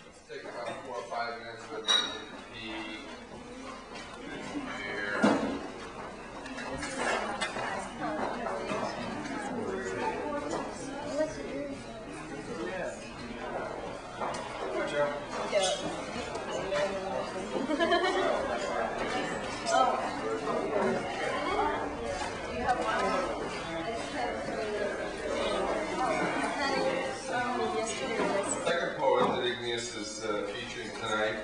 Let's take about 4 or 5 minutes with Pete. Here. Good job. The second poet that Igneus is featuring tonight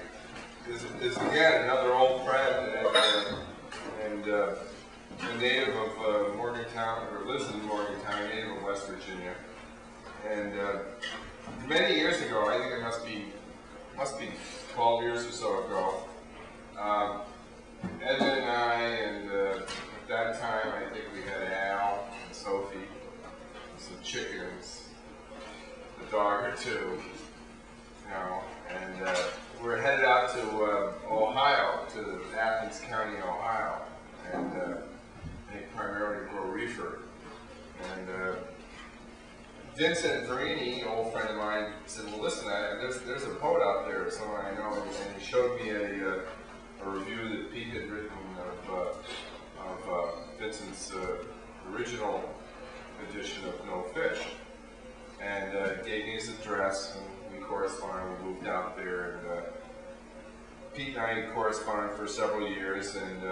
is again another old friend and a native of Morgantown, or lives in Morgantown, native of West Virginia. And many years ago, I think it must be 12 years or so ago, Edna and I, and at that time I think we had Al and Sophie, some chickens, a dog or two, and we're headed out to Ohio, to Athens County, Ohio, and I think primarily grow reefer. And Vincent Verini, an old friend of mine, said, "Well, listen, there's a poet out there, someone I know," and he showed me a review that Pete had written of Vincent's original edition of No Fish, and gave me his address, and we corresponded. We moved out there, and Pete and I corresponded for several years, and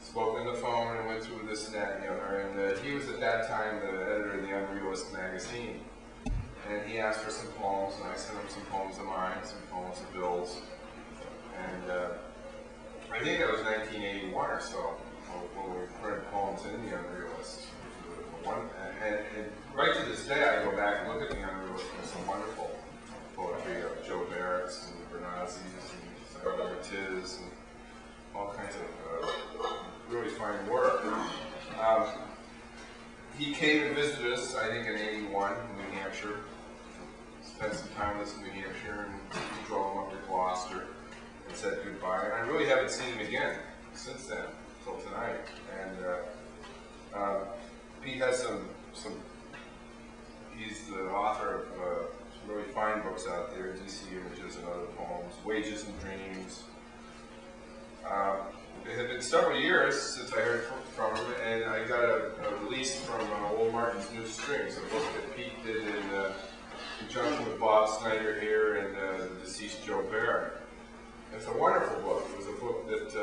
spoke on the phone and went through this and that and the other. And he was at that time the editor of the Unrealist magazine, and he asked for some poems, and I sent him some poems of mine, some poems of Bill's, and I think it was 1981 or so when we printed poems in the Unrealist. And right to this day, I go back and look at the Unrealist, and there's some wonderful poetry of Joe Barrett's and Bernazzi's and Sarah Tiz and all kinds of really fine work. He came and visited us, I think in '81 in New Hampshire. Spent some time with us in New Hampshire, and we drove him up to Gloucester and said goodbye. And I really haven't seen him again since then, till tonight. And Pete has some he's the author of some really fine books out there, DC Images and Other Poems, Wages and Dreams. It had been several years since I heard from him, and I got a release from Old Martin's New Strings, a book that Pete did in conjunction with Bob Snyder here and the deceased Joe Barrett. It's a wonderful book. It was a book that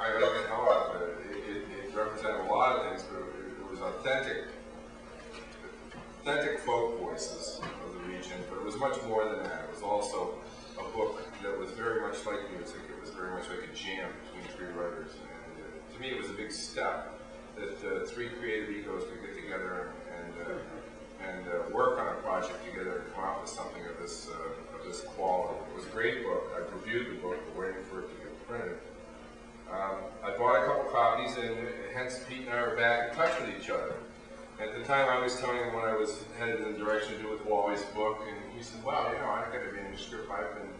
I like the hell out of it. It represented a lot of things, but it was authentic folk voices of the region, but it was much more than that. It was also a book that was very much like music. It was very much like a jam between 3 writers. And to me, it was a big step that 3 creative egos could get together and work on a project together and come out with something of this quality. It was a great book. I've reviewed the book, but waiting for it to get printed. I bought a couple copies, and hence Pete and I are back in touch with each other. At the time, I was telling him when I was headed in the direction to do with Wally's book, and he said, "Wow, I've got a manuscript I've been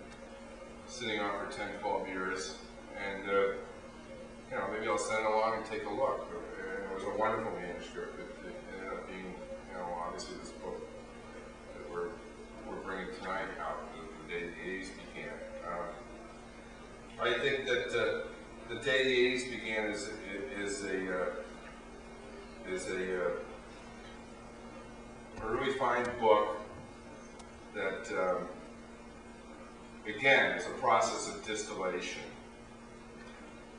sitting on for 10, 12 years, and maybe I'll send it along and take a look." And it was a wonderful manuscript. It ended up being, obviously this book that we're bringing tonight out, the day the 80s began. I think that the day the 80s began is a really fine book that, again, is a process of distillation,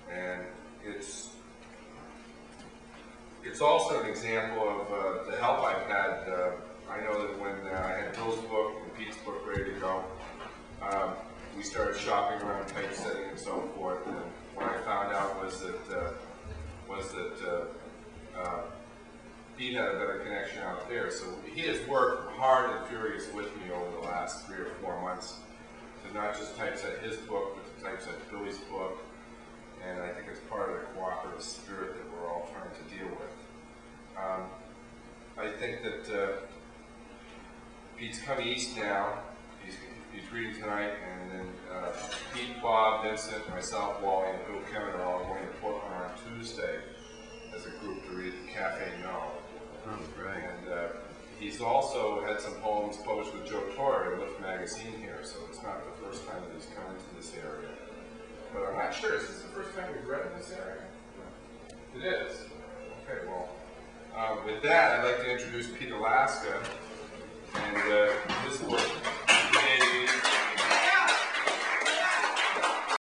and it's also an example of the help I've had. I know that when I had Bill's book and Pete's book ready to go, we started shopping around typesetting and so forth, and what I found out was that Pete had a better connection out there. So he has worked hard and furious with me over the last 3 or 4 months to not just typeset his book, but to typeset Billy's book. And I think it's part of the cooperative spirit that we're all trying to deal with. I think that Pete's coming east now. He's reading tonight, and then Pete, Bob, Vincent, myself, Wally, and Bill Kevin are all going to Portland on Tuesday as a group to read at the Cafe No. Oh, great. And He's also had some poems published with Joe Torre in Lift magazine here, so it's not the first time that he's come into this area. But I'm not sure, is this the first time we've read in this area? It is. Okay, well, with that, I'd like to introduce Peter Laska.